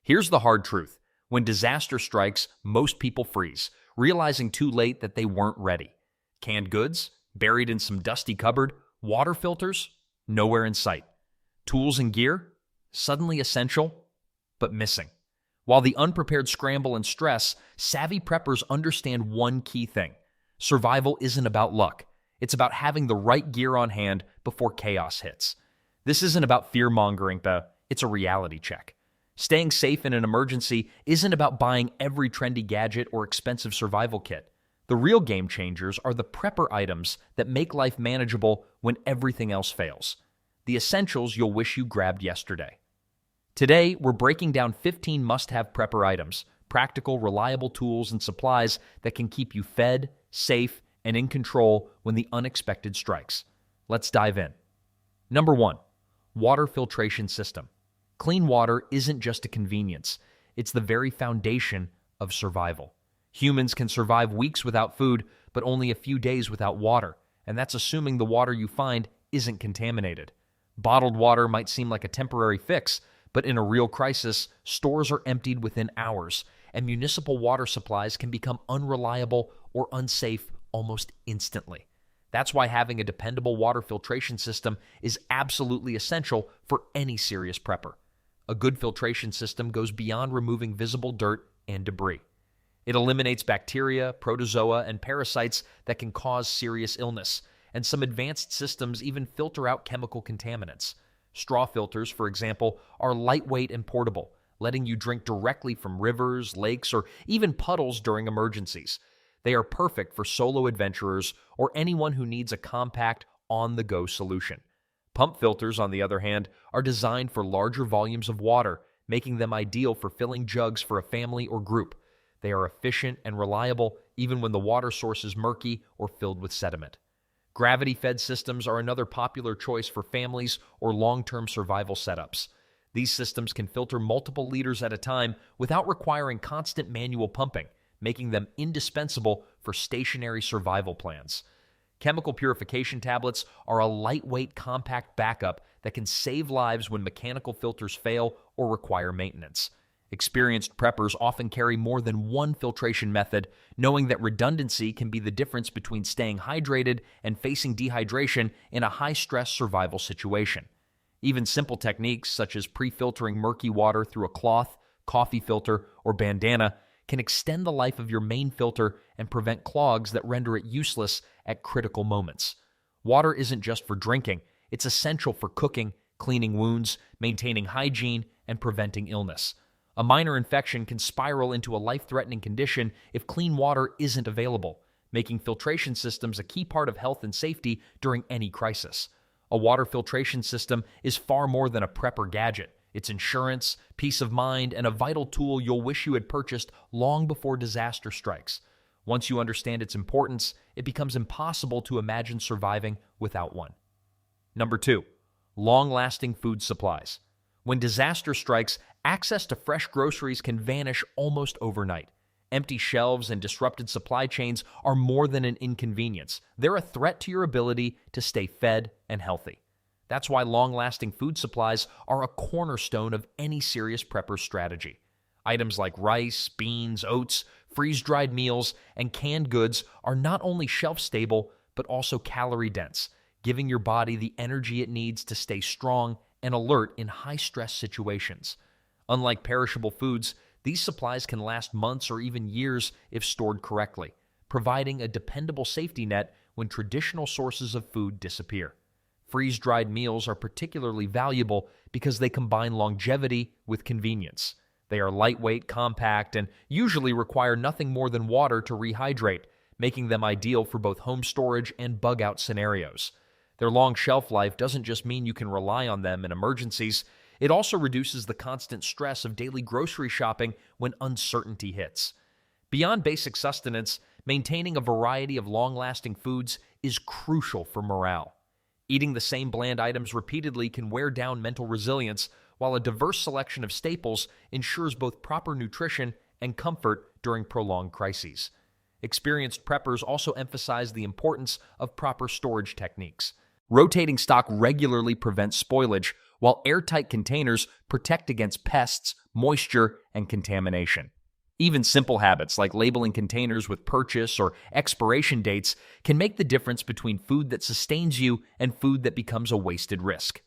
Here's the hard truth. When disaster strikes, most people freeze, realizing too late that they weren't ready. Canned goods, buried in some dusty cupboard, water filters, nowhere in sight. Tools and gear, suddenly essential, but missing. While the unprepared scramble and stress, savvy preppers understand one key thing. Survival isn't about luck. It's about having the right gear on hand before chaos hits. This isn't about fear-mongering, though. It's a reality check. Staying safe in an emergency isn't about buying every trendy gadget or expensive survival kit. The real game changers are the prepper items that make life manageable when everything else fails. The essentials you'll wish you grabbed yesterday. Today, we're breaking down 15 must-have prepper items, practical, reliable tools and supplies that can keep you fed, safe, and in control when the unexpected strikes. Let's dive in. Number 1, water filtration system. Clean water isn't just a convenience. It's the very foundation of survival. Humans can survive weeks without food, but only a few days without water, and that's assuming the water you find isn't contaminated. Bottled water might seem like a temporary fix, but in a real crisis, stores are emptied within hours, and municipal water supplies can become unreliable or unsafe almost instantly. That's why having a dependable water filtration system is absolutely essential for any serious prepper. A good filtration system goes beyond removing visible dirt and debris. It eliminates bacteria, protozoa, and parasites that can cause serious illness, and some advanced systems even filter out chemical contaminants. Straw filters, for example, are lightweight and portable, letting you drink directly from rivers, lakes, or even puddles during emergencies. They are perfect for solo adventurers or anyone who needs a compact, on-the-go solution. Pump filters, on the other hand, are designed for larger volumes of water, making them ideal for filling jugs for a family or group. They are efficient and reliable even when the water source is murky or filled with sediment. Gravity-fed systems are another popular choice for families or long-term survival setups. These systems can filter multiple liters at a time without requiring constant manual pumping, making them indispensable for stationary survival plans. Chemical purification tablets are a lightweight, compact backup that can save lives when mechanical filters fail or require maintenance. Experienced preppers often carry more than one filtration method, knowing that redundancy can be the difference between staying hydrated and facing dehydration in a high-stress survival situation. Even simple techniques such as pre-filtering murky water through a cloth, coffee filter, or bandana can extend the life of your main filter and prevent clogs that render it useless at critical moments. Water isn't just for drinking, it's essential for cooking, cleaning wounds, maintaining hygiene, and preventing illness. A minor infection can spiral into a life-threatening condition if clean water isn't available, making filtration systems a key part of health and safety during any crisis. A water filtration system is far more than a prepper gadget. It's insurance, peace of mind, and a vital tool you'll wish you had purchased long before disaster strikes. Once you understand its importance, it becomes impossible to imagine surviving without one. Number 2, long-lasting food supplies. When disaster strikes, access to fresh groceries can vanish almost overnight. Empty shelves and disrupted supply chains are more than an inconvenience. They're a threat to your ability to stay fed and healthy. That's why long-lasting food supplies are a cornerstone of any serious prepper strategy. Items like rice, beans, oats, freeze-dried meals, and canned goods are not only shelf-stable, but also calorie-dense, giving your body the energy it needs to stay strong and alert in high-stress situations. Unlike perishable foods, these supplies can last months or even years if stored correctly, providing a dependable safety net when traditional sources of food disappear. Freeze-dried meals are particularly valuable because they combine longevity with convenience. They are lightweight, compact, and usually require nothing more than water to rehydrate, making them ideal for both home storage and bug-out scenarios. Their long shelf life doesn't just mean you can rely on them in emergencies, it also reduces the constant stress of daily grocery shopping when uncertainty hits. Beyond basic sustenance, maintaining a variety of long-lasting foods is crucial for morale. Eating the same bland items repeatedly can wear down mental resilience, while a diverse selection of staples ensures both proper nutrition and comfort during prolonged crises. Experienced preppers also emphasize the importance of proper storage techniques. Rotating stock regularly prevents spoilage, while airtight containers protect against pests, moisture, and contamination. Even simple habits like labeling containers with purchase or expiration dates can make the difference between food that sustains you and food that becomes a wasted risk.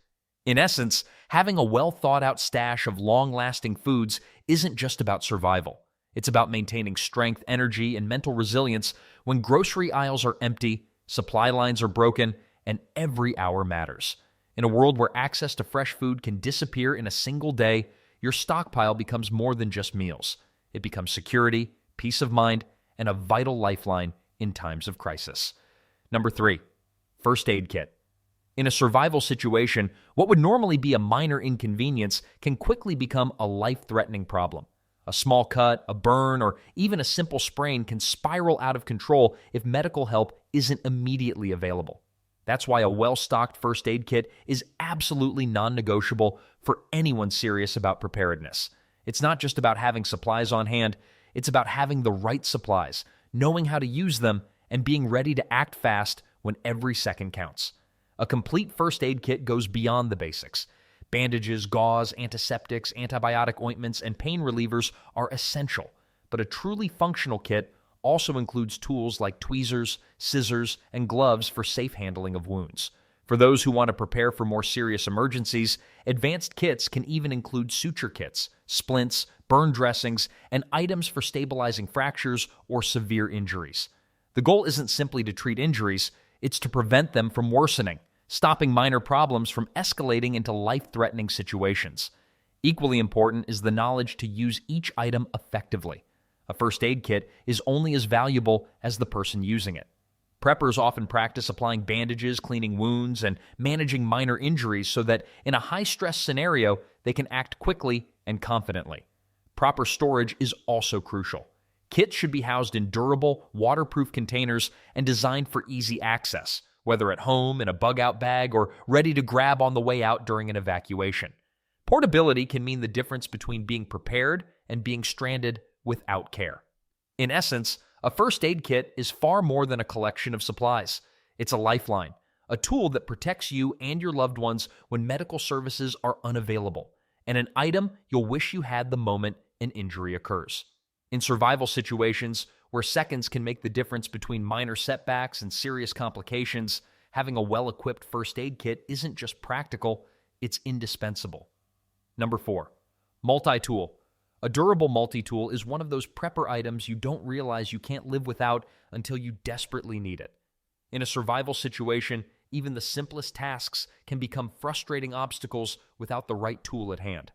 In essence, having a well-thought-out stash of long-lasting foods isn't just about survival. It's about maintaining strength, energy, and mental resilience when grocery aisles are empty, supply lines are broken, and every hour matters. In a world where access to fresh food can disappear in a single day, your stockpile becomes more than just meals. It becomes security, peace of mind, and a vital lifeline in times of crisis. Number 3, first aid kit. In a survival situation, what would normally be a minor inconvenience can quickly become a life-threatening problem. A small cut, a burn, or even a simple sprain can spiral out of control if medical help isn't immediately available. That's why a well-stocked first aid kit is absolutely non-negotiable for anyone serious about preparedness. It's not just about having supplies on hand, it's about having the right supplies, knowing how to use them, and being ready to act fast when every second counts. A complete first aid kit goes beyond the basics. Bandages, gauze, antiseptics, antibiotic ointments, and pain relievers are essential, but a truly functional kit also includes tools like tweezers, scissors, and gloves for safe handling of wounds. For those who want to prepare for more serious emergencies, advanced kits can even include suture kits, splints, burn dressings, and items for stabilizing fractures or severe injuries. The goal isn't simply to treat injuries, it's to prevent them from worsening, stopping minor problems from escalating into life-threatening situations. Equally important is the knowledge to use each item effectively. A first aid kit is only as valuable as the person using it. Preppers often practice applying bandages, cleaning wounds, and managing minor injuries so that in a high-stress scenario, they can act quickly and confidently. Proper storage is also crucial. Kits should be housed in durable, waterproof containers and designed for easy access, whether at home, in a bug-out bag, or ready to grab on the way out during an evacuation. Portability can mean the difference between being prepared and being stranded without care. In essence, a first aid kit is far more than a collection of supplies. It's a lifeline, a tool that protects you and your loved ones when medical services are unavailable, and an item you'll wish you had the moment an injury occurs. In survival situations where seconds can make the difference between minor setbacks and serious complications, having a well-equipped first aid kit isn't just practical, it's indispensable. Number 4, multi-tool. A durable multi-tool is one of those prepper items you don't realize you can't live without until you desperately need it. In a survival situation, even the simplest tasks can become frustrating obstacles without the right tool at hand.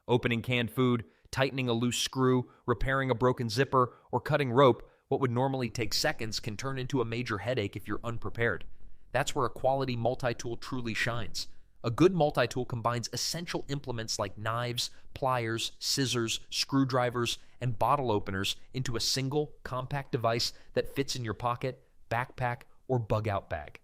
Opening canned food, tightening a loose screw, repairing a broken zipper, or cutting rope, what would normally take seconds can turn into a major headache if you're unprepared. That's where a quality multi-tool truly shines. A good multi-tool combines essential implements like knives, pliers, scissors, screwdrivers, and bottle openers into a single, compact device that fits in your pocket, backpack, or bug-out bag.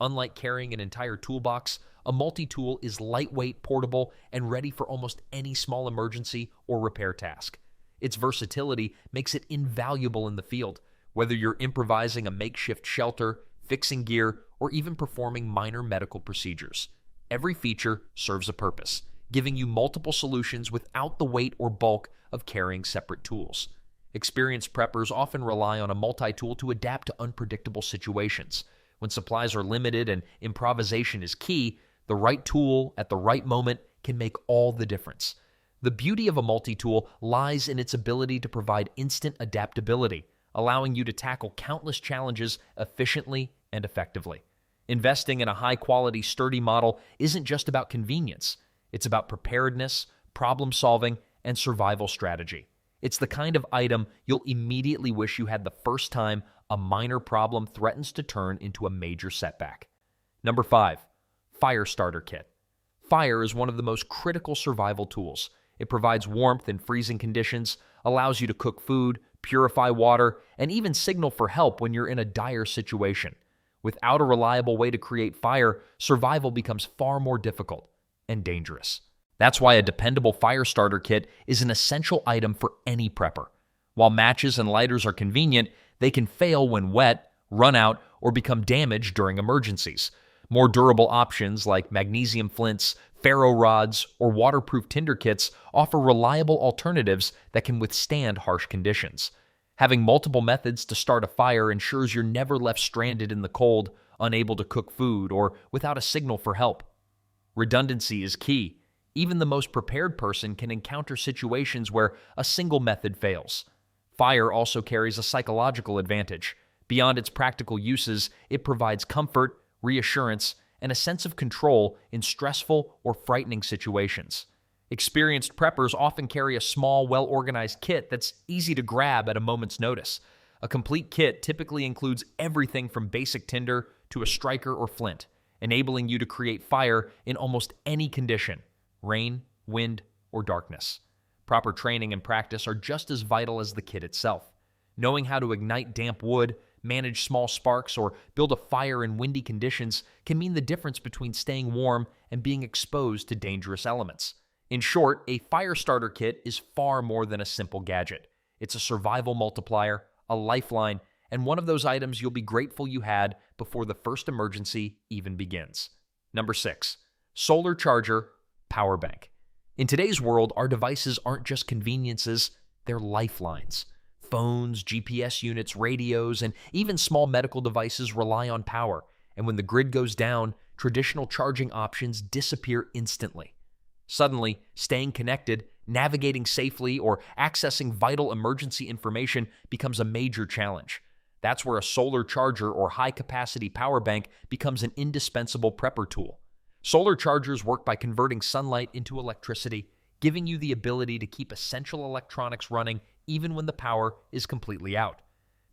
Unlike carrying an entire toolbox, a multi-tool is lightweight, portable, and ready for almost any small emergency or repair task. Its versatility makes it invaluable in the field, whether you're improvising a makeshift shelter, fixing gear, or even performing minor medical procedures. Every feature serves a purpose, giving you multiple solutions without the weight or bulk of carrying separate tools. Experienced preppers often rely on a multi-tool to adapt to unpredictable situations. When supplies are limited and improvisation is key, the right tool at the right moment can make all the difference. The beauty of a multi-tool lies in its ability to provide instant adaptability, allowing you to tackle countless challenges efficiently and effectively. Investing in a high-quality, sturdy model isn't just about convenience. It's about preparedness, problem-solving, and survival strategy. It's the kind of item you'll immediately wish you had the first time a minor problem threatens to turn into a major setback. Number 5, fire starter kit. Fire is one of the most critical survival tools. It provides warmth in freezing conditions, allows you to cook food, purify water, and even signal for help when you're in a dire situation. Without a reliable way to create fire, survival becomes far more difficult and dangerous. That's why a dependable fire starter kit is an essential item for any prepper. While matches and lighters are convenient, they can fail when wet, run out, or become damaged during emergencies. More durable options like magnesium flints, ferro rods, or waterproof tinder kits offer reliable alternatives that can withstand harsh conditions. Having multiple methods to start a fire ensures you're never left stranded in the cold, unable to cook food, or without a signal for help. Redundancy is key. Even the most prepared person can encounter situations where a single method fails. Fire also carries a psychological advantage. Beyond its practical uses, it provides comfort, reassurance, and a sense of control in stressful or frightening situations. Experienced preppers often carry a small, well-organized kit that's easy to grab at a moment's notice. A complete kit typically includes everything from basic tinder to a striker or flint, enabling you to create fire in almost any condition: rain, wind, or darkness. Proper training and practice are just as vital as the kit itself. Knowing how to ignite damp wood, manage small sparks, or build a fire in windy conditions can mean the difference between staying warm and being exposed to dangerous elements. In short, a fire starter kit is far more than a simple gadget. It's a survival multiplier, a lifeline, and one of those items you'll be grateful you had before the first emergency even begins. Number 6, solar charger, power bank. In today's world, our devices aren't just conveniences, they're lifelines. Phones, GPS units, radios, and even small medical devices rely on power, and when the grid goes down, traditional charging options disappear instantly. Suddenly, staying connected, navigating safely, or accessing vital emergency information becomes a major challenge. That's where a solar charger or high-capacity power bank becomes an indispensable prepper tool. Solar chargers work by converting sunlight into electricity, giving you the ability to keep essential electronics running even when the power is completely out.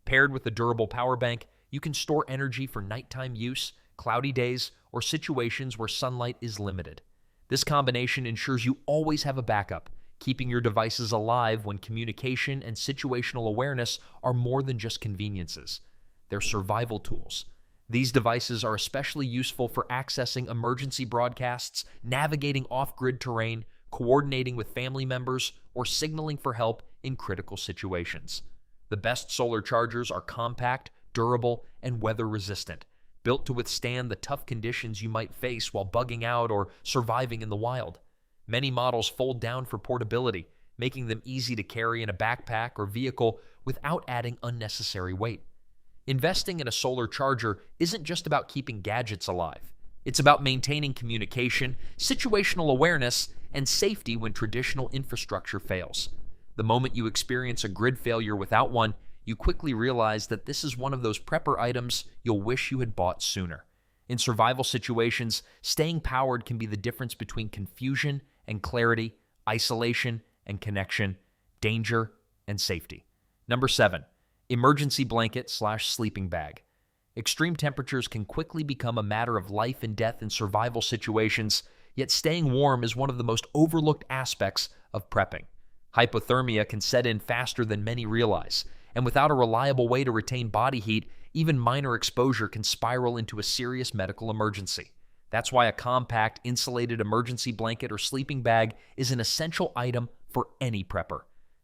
Paired with a durable power bank, you can store energy for nighttime use, cloudy days, or situations where sunlight is limited. This combination ensures you always have a backup, keeping your devices alive when communication and situational awareness are more than just conveniences. They're survival tools. These devices are especially useful for accessing emergency broadcasts, navigating off-grid terrain, coordinating with family members, or signaling for help in critical situations. The best solar chargers are compact, durable, and weather-resistant, built to withstand the tough conditions you might face while bugging out or surviving in the wild. Many models fold down for portability, making them easy to carry in a backpack or vehicle without adding unnecessary weight. Investing in a solar charger isn't just about keeping gadgets alive. It's about maintaining communication, situational awareness, and safety when traditional infrastructure fails. The moment you experience a grid failure without one, you quickly realize that this is one of those prepper items you'll wish you had bought sooner. In survival situations, staying powered can be the difference between confusion and clarity, isolation and connection, danger and safety. Number 7, emergency blanket/sleeping bag. Extreme temperatures can quickly become a matter of life and death in survival situations, yet staying warm is one of the most overlooked aspects of prepping. Hypothermia can set in faster than many realize, and without a reliable way to retain body heat, even minor exposure can spiral into a serious medical emergency. That's why a compact, insulated emergency blanket or sleeping bag is an essential item for any prepper.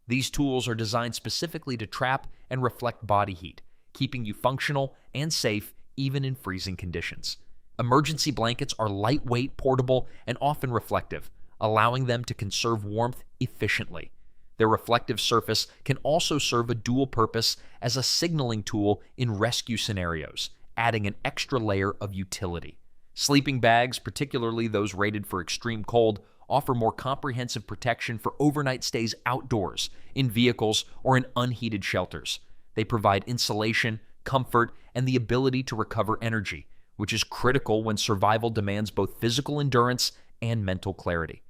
These tools are designed specifically to trap and reflect body heat, keeping you functional and safe even in freezing conditions. Emergency blankets are lightweight, portable, and often reflective, allowing them to conserve warmth efficiently. Their reflective surface can also serve a dual purpose as a signaling tool in rescue scenarios, adding an extra layer of utility. Sleeping bags, particularly those rated for extreme cold, offer more comprehensive protection for overnight stays outdoors, in vehicles, or in unheated shelters. They provide insulation, comfort, and the ability to recover energy, which is critical when survival demands both physical endurance and mental clarity.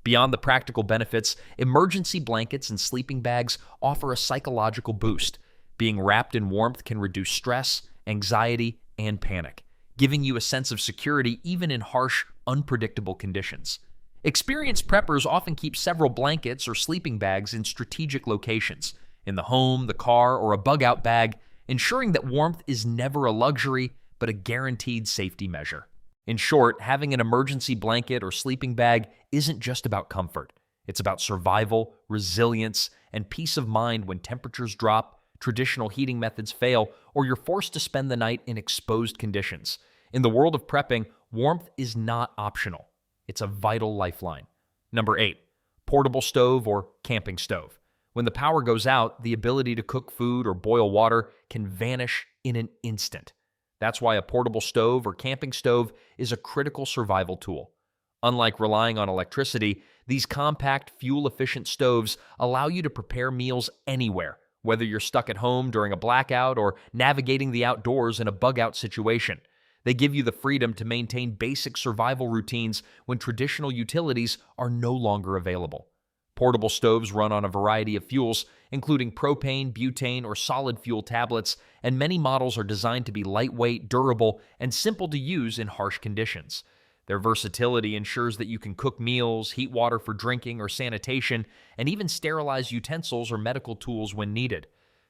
Beyond the practical benefits, emergency blankets and sleeping bags offer a psychological boost. Being wrapped in warmth can reduce stress, anxiety, and panic, giving you a sense of security even in harsh, unpredictable conditions. Experienced preppers often keep several blankets or sleeping bags in strategic locations, in the home, the car, or a bug-out bag, ensuring that warmth is never a luxury, but a guaranteed safety measure. In short, having an emergency blanket or sleeping bag isn't just about comfort. It's about survival, resilience, and peace of mind when temperatures drop, traditional heating methods fail, or you're forced to spend the night in exposed conditions. In the world of prepping, warmth is not optional. It's a vital lifeline. Number 8, portable stove or camping stove. When the power goes out, the ability to cook food or boil water can vanish in an instant. That's why a portable stove or camping stove is a critical survival tool. Unlike relying on electricity, these compact, fuel-efficient stoves allow you to prepare meals anywhere, whether you're stuck at home during a blackout or navigating the outdoors in a bug-out situation. They give you the freedom to maintain basic survival routines when traditional utilities are no longer available. Portable stoves run on a variety of fuels, including propane, butane, or solid fuel tablets, and many models are designed to be lightweight, durable, and simple to use in harsh conditions. Their versatility ensures that you can cook meals, heat water for drinking or sanitation, and even sterilize utensils or medical tools when needed.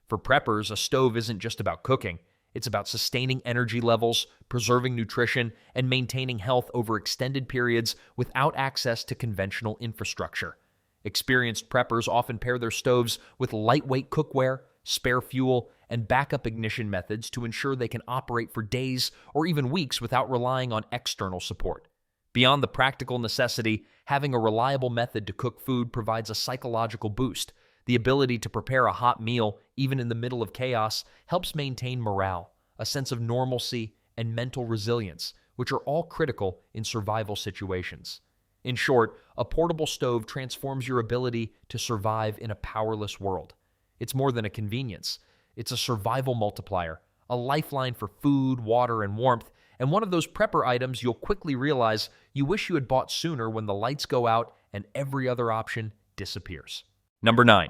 For preppers, a stove isn't just about cooking. It's about sustaining energy levels, preserving nutrition, and maintaining health over extended periods without access to conventional infrastructure. Experienced preppers often pair their stoves with lightweight cookware, spare fuel, and backup ignition methods to ensure they can operate for days or even weeks without relying on external support. Beyond the practical necessity, having a reliable method to cook food provides a psychological boost. The ability to prepare a hot meal, even in the middle of chaos, helps maintain morale, a sense of normalcy, and mental resilience, which are all critical in survival situations. In short, a portable stove transforms your ability to survive in a powerless world. It's more than a convenience. It's a survival multiplier, a lifeline for food, water, and warmth, and one of those prepper items you'll quickly realize you wish you had bought sooner when the lights go out and every other option disappears. Number 9,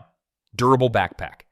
durable backpack.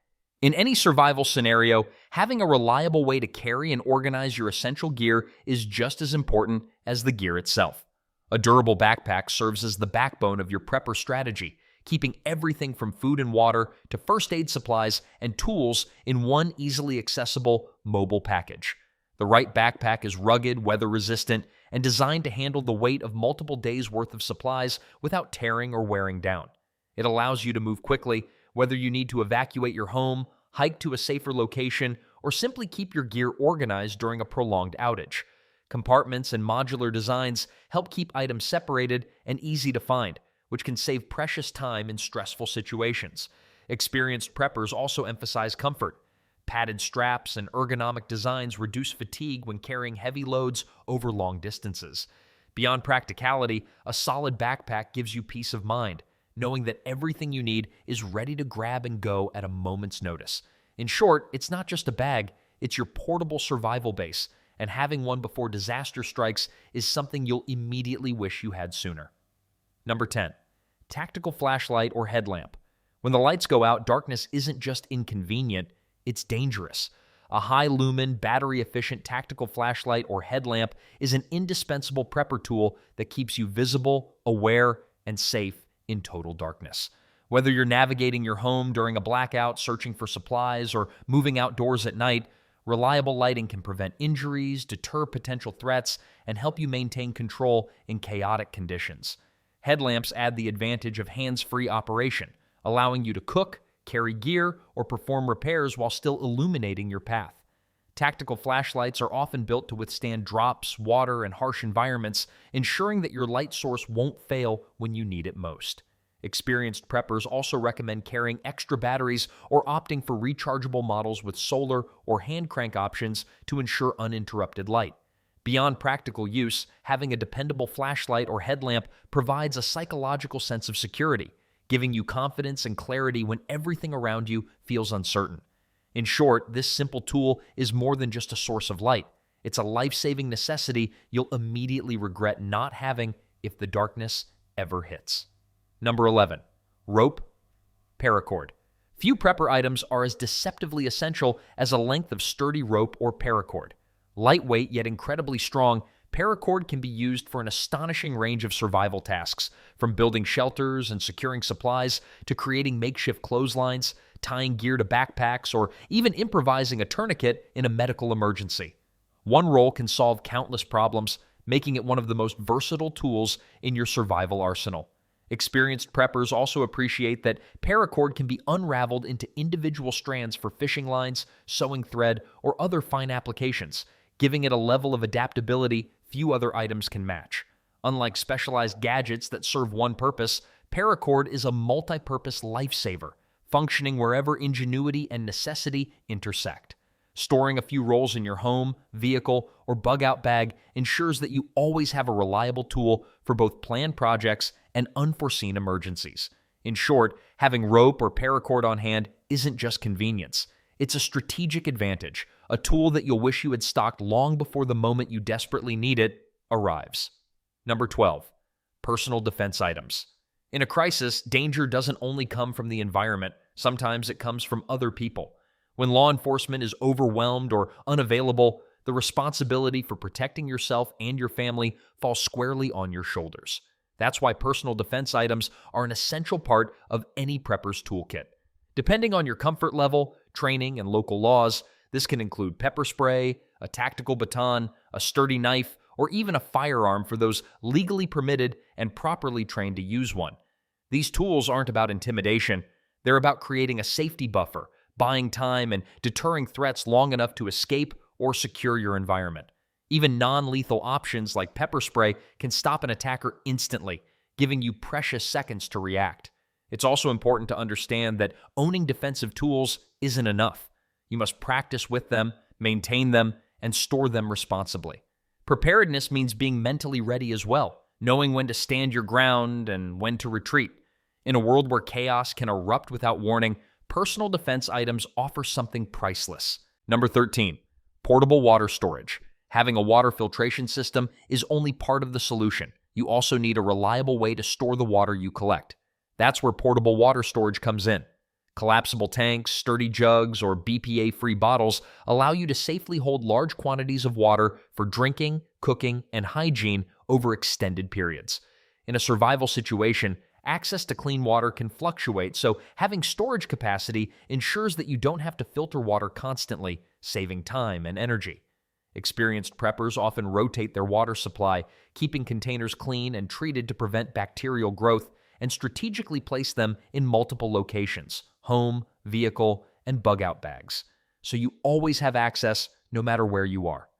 In any survival scenario, having a reliable way to carry and organize your essential gear is just as important as the gear itself. A durable backpack serves as the backbone of your prepper strategy, keeping everything from food and water to first aid supplies and tools in one easily accessible, mobile package. The right backpack is rugged, weather-resistant, and designed to handle the weight of multiple days' worth of supplies without tearing or wearing down. It allows you to move quickly, whether you need to evacuate your home, hike to a safer location, or simply keep your gear organized during a prolonged outage. Compartments and modular designs help keep items separated and easy to find, which can save precious time in stressful situations. Experienced preppers also emphasize comfort. Padded straps and ergonomic designs reduce fatigue when carrying heavy loads over long distances. Beyond practicality, a solid backpack gives you peace of mind, knowing that everything you need is ready to grab and go at a moment's notice. In short, it's not just a bag, it's your portable survival base, and having one before disaster strikes is something you'll immediately wish you had sooner. Number 10, tactical flashlight or headlamp. When the lights go out, darkness isn't just inconvenient, it's dangerous. A high-lumen, battery-efficient tactical flashlight or headlamp is an indispensable prepper tool that keeps you visible, aware, and safe in total darkness. Whether you're navigating your home during a blackout, searching for supplies, or moving outdoors at night, reliable lighting can prevent injuries, deter potential threats, and help you maintain control in chaotic conditions. Headlamps add the advantage of hands-free operation, allowing you to cook, carry gear, or perform repairs while still illuminating your path. Tactical flashlights are often built to withstand drops, water, and harsh environments, ensuring that your light source won't fail when you need it most. Experienced preppers also recommend carrying extra batteries or opting for rechargeable models with solar or hand crank options to ensure uninterrupted light. Beyond practical use, having a dependable flashlight or headlamp provides a psychological sense of security, giving you confidence and clarity when everything around you feels uncertain. In short, this simple tool is more than just a source of light. It's a life-saving necessity you'll immediately regret not having if the darkness ever hits. Number 11, rope, paracord. Few prepper items are as deceptively essential as a length of sturdy rope or paracord. Lightweight yet incredibly strong, paracord can be used for an astonishing range of survival tasks, from building shelters and securing supplies to creating makeshift clotheslines, tying gear to backpacks, or even improvising a tourniquet in a medical emergency. One roll can solve countless problems, making it one of the most versatile tools in your survival arsenal. Experienced preppers also appreciate that paracord can be unraveled into individual strands for fishing lines, sewing thread, or other fine applications, giving it a level of adaptability few other items can match. Unlike specialized gadgets that serve one purpose, Paracord is a multi-purpose lifesaver, functioning wherever ingenuity and necessity intersect. Storing a few rolls in your home, vehicle, or bug-out bag ensures that you always have a reliable tool for both planned projects and unforeseen emergencies. In short, having rope or paracord on hand isn't just convenience. It's a strategic advantage, a tool that you'll wish you had stocked long before the moment you desperately need it arrives. Number 12. Personal defense items. In a crisis, danger doesn't only come from the environment. Sometimes it comes from other people. When law enforcement is overwhelmed or unavailable, the responsibility for protecting yourself and your family falls squarely on your shoulders. That's why personal defense items are an essential part of any prepper's toolkit. Depending on your comfort level, training, and local laws, this can include pepper spray, a tactical baton, a sturdy knife, or even a firearm for those legally permitted and properly trained to use one. These tools aren't about intimidation. They're about creating a safety buffer, buying time, and deterring threats long enough to escape or secure your environment. Even non-lethal options like pepper spray can stop an attacker instantly, giving you precious seconds to react. It's also important to understand that owning defensive tools isn't enough. You must practice with them, maintain them, and store them responsibly. Preparedness means being mentally ready as well, knowing when to stand your ground and when to retreat. In a world where chaos can erupt without warning, personal defense items offer something priceless. Number 13. Portable water storage. Having a water filtration system is only part of the solution. You also need a reliable way to store the water you collect. That's where portable water storage comes in. Collapsible tanks, sturdy jugs, or BPA-free bottles allow you to safely hold large quantities of water for drinking, cooking, and hygiene over extended periods. In a survival situation, access to clean water can fluctuate, so having storage capacity ensures that you don't have to filter water constantly, saving time and energy. Experienced preppers often rotate their water supply, keeping containers clean and treated to prevent bacterial growth, and strategically place them in multiple locations: home, vehicle, and bug-out bags, so you always have access no matter where you are.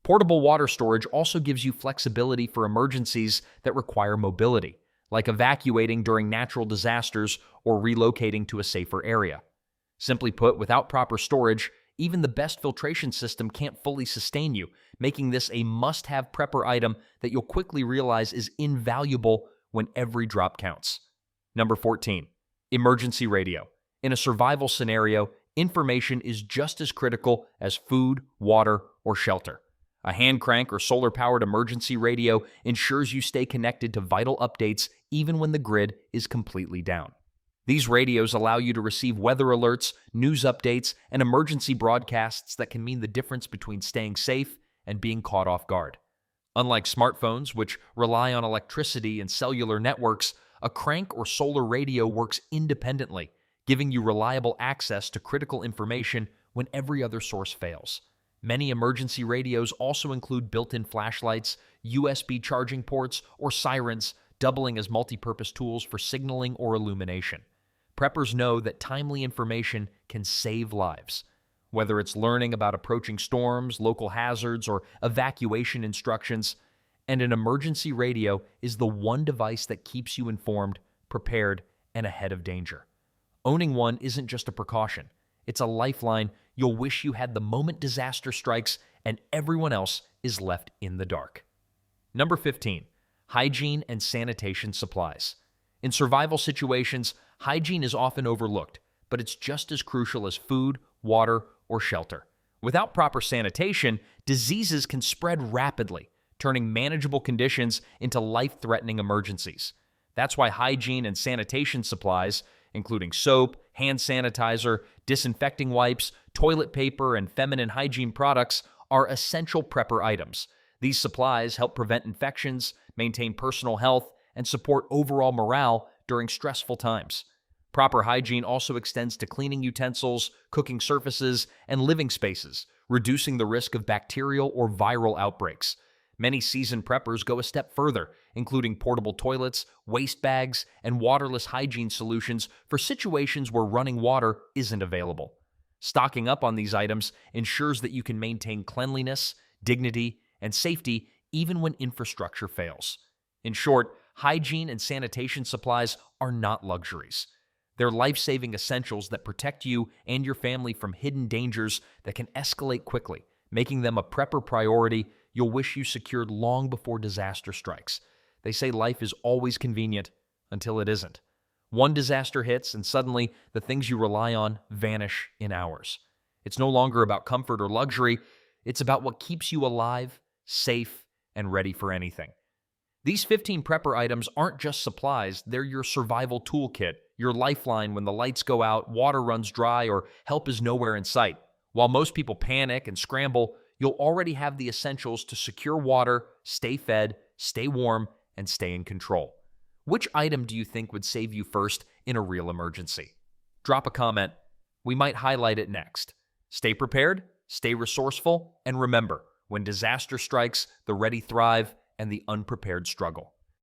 Portable water storage also gives you flexibility for emergencies that require mobility, like evacuating during natural disasters or relocating to a safer area. Simply put, without proper storage, even the best filtration system can't fully sustain you, making this a must-have prepper item that you'll quickly realize is invaluable when every drop counts. Number 14. Emergency radio. In a survival scenario, information is just as critical as food, water, or shelter. A hand crank or solar-powered emergency radio ensures you stay connected to vital updates even when the grid is completely down. These radios allow you to receive weather alerts, news updates, and emergency broadcasts that can mean the difference between staying safe and being caught off guard. Unlike smartphones, which rely on electricity and cellular networks, a crank or solar radio works independently, giving you reliable access to critical information when every other source fails. Many emergency radios also include built-in flashlights, USB charging ports, or sirens, doubling as multi-purpose tools for signaling or illumination. Preppers know that timely information can save lives. Whether it's learning about approaching storms, local hazards, or evacuation instructions, and an emergency radio is the one device that keeps you informed, prepared, and ahead of danger. Owning one isn't just a precaution. It's a lifeline you'll wish you had the moment disaster strikes and everyone else is left in the dark. Number 15. Hygiene and sanitation supplies. In survival situations, hygiene is often overlooked, but it's just as crucial as food, water, or shelter. Without proper sanitation, diseases can spread rapidly, turning manageable conditions into life-threatening emergencies. That's why hygiene and sanitation supplies, including soap, hand sanitizer, disinfecting wipes, toilet paper, and feminine hygiene products, are essential prepper items. These supplies help prevent infections, maintain personal health, and support overall morale during stressful times. Proper hygiene also extends to cleaning utensils, cooking surfaces, and living spaces, reducing the risk of bacterial or viral outbreaks. Many seasoned preppers go a step further, including portable toilets, waste bags, and waterless hygiene solutions for situations where running water isn't available. Stocking up on these items ensures that you can maintain cleanliness, dignity, and safety even when infrastructure fails. In short, hygiene and sanitation supplies are not luxuries. They're life-saving essentials that protect you and your family from hidden dangers that can escalate quickly, making them a prepper priority you'll wish you secured long before disaster strikes. They say life is always convenient until it isn't. One disaster hits, and suddenly the things you rely on vanish in hours. It's no longer about comfort or luxury. It's about what keeps you alive, safe, and ready for anything. These 15 prepper items aren't just supplies, they're your survival toolkit, your lifeline when the lights go out, water runs dry, or help is nowhere in sight. While most people panic and scramble, you'll already have the essentials to secure water, stay fed, stay warm, and stay in control. Which item do you think would save you first in a real emergency? Drop a comment. We might highlight it next. Stay prepared, stay resourceful, and remember, when disaster strikes, the ready thrive and the unprepared struggle.